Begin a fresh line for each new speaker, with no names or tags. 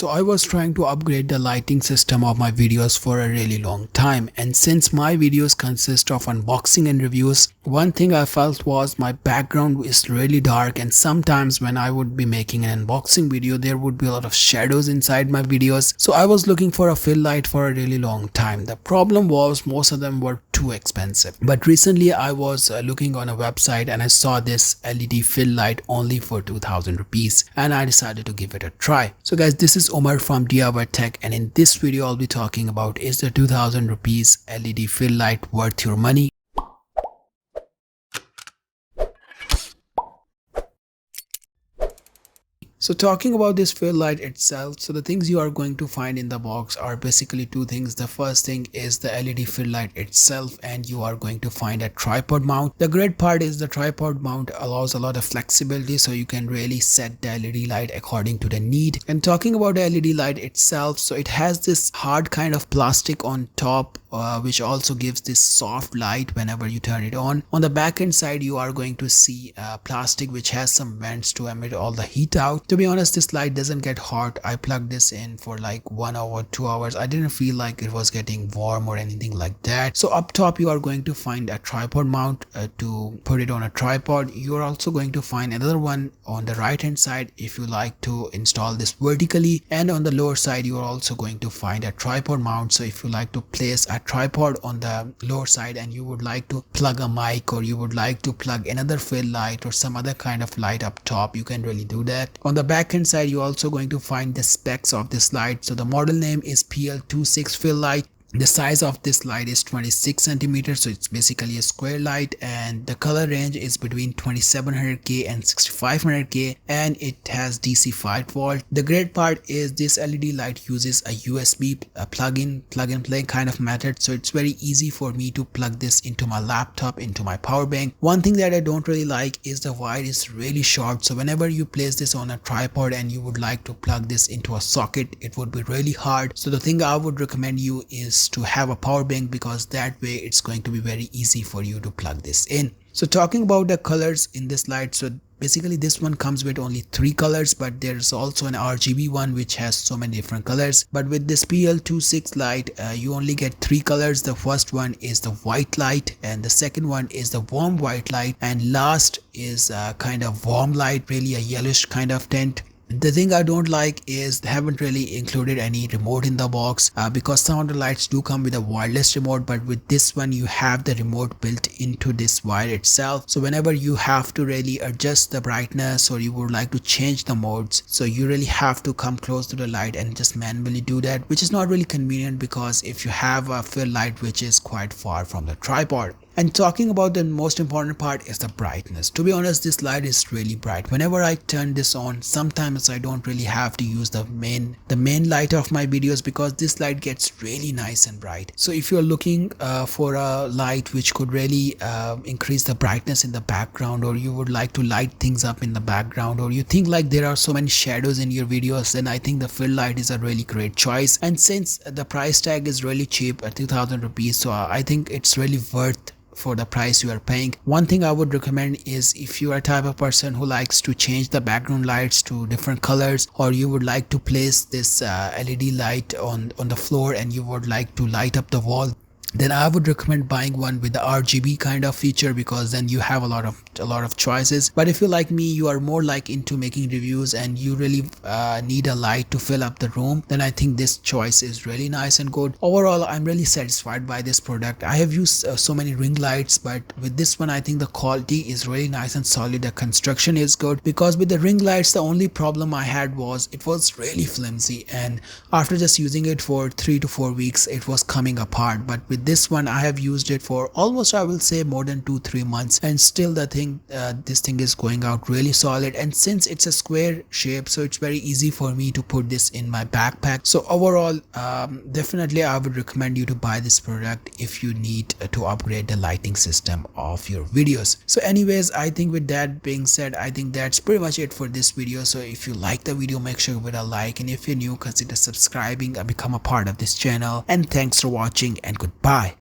So I was trying to upgrade the lighting system of my videos for a really long time, and since my videos consist of unboxing and reviews, one thing I felt was my background is really dark, and sometimes when I would be making an unboxing video there would be a lot of shadows inside my videos. So I was looking for a fill light for a really long time. The problem was most of them were too expensive, but recently I was looking on a website and I saw this LED fill light only for 2000 rupees, and I decided to give it a try. So guys, this is Omar from DIY Tech, and in this video I'll be talking about, is the 2000 rupees LED fill light worth your money? So talking about this fill light itself, so the things you are going to find in the box are basically two things. The first thing is the LED fill light itself, and you are going to find a tripod mount. The great part is the tripod mount allows a lot of flexibility, so you can really set the LED light according to the need. And talking about the LED light itself, so it has this hard kind of plastic on top, which also gives this soft light whenever you turn it on. On the back end side you are going to see plastic which has some vents to emit all the heat out. To be honest, this light doesn't get hot. I plugged this in for like 1 hour, 2 hours. I didn't feel like it was getting warm or anything like that. So up top you are going to find a tripod mount to put it on a tripod. You are also going to find another one on the right hand side if you like to install this vertically, and on the lower side you are also going to find a tripod mount. So if you like to place a tripod on the lower side and you would like to plug a mic, or you would like to plug another fill light or some other kind of light up top, you can really do that. On the back end side you're also going to find the specs of this light. So the model name is PL26 fill light. The size of this light is 26 centimeters, so it's basically a square light, and the color range is between 2700K and 6500K, and it has DC 5 volt. The great part is this LED light uses a USB plug and play kind of method, so it's very easy for me to plug this into my laptop, into my power bank. One thing that I don't really like is the wire is really short, so whenever you place this on a tripod and you would like to plug this into a socket, it would be really hard. So the thing I would recommend you is to have a power bank, because that way it's going to be very easy for you to plug this in. So talking about the colors in this light, so basically this one comes with only 3 colors, but there's also an RGB one which has so many different colors. But with this PL26 light you only get 3 colors. The first one is the white light, and the second one is the warm white light, and last is kind of warm light, really a yellowish kind of tint. The thing I don't like is they haven't really included any remote in the box, because some of the lights do come with a wireless remote, but with this one you have the remote built into this wire itself. So whenever you have to really adjust the brightness, or you would like to change the modes, so you really have to come close to the light and just manually do that, which is not really convenient because if you have a fill light which is quite far from the tripod. And talking about the most important part is the brightness. To be honest, this light is really bright. Whenever I turn this on, sometimes I don't really have to use the main light of my videos, because this light gets really nice and bright. So if you're looking for a light which could really increase the brightness in the background, or you would like to light things up in the background, or you think like there are so many shadows in your videos, then I think the fill light is a really great choice. And since the price tag is really cheap at 2000 rupees, so I think it's really worth for the price you are paying. One thing I would recommend is, if you are a type of person who likes to change the background lights to different colors, or you would like to place this LED light on the floor and you would like to light up the wall, then I would recommend buying one with the RGB kind of feature, because then you have a lot of choices. But if you like me, you are more like into making reviews and you really need a light to fill up the room, then I think this choice is really nice and good. Overall, I'm really satisfied by this product. I have used so many ring lights, but with this one I think the quality is really nice and solid. The construction is good, because with the ring lights the only problem I had was it was really flimsy, and after just using it for 3 to 4 weeks it was coming apart. But with this one I have used it for almost, I will say, more than 2-3 months, and still this thing is going out really solid. And since it's a square shape, so it's very easy for me to put this in my backpack. So overall, definitely I would recommend you to buy this product if you need to upgrade the lighting system of your videos. So anyways, I think with that being said, I think that's pretty much it for this video. So if you like the video, make sure you give it a like, and if you're new, consider subscribing and become a part of this channel. And thanks for watching, and goodbye.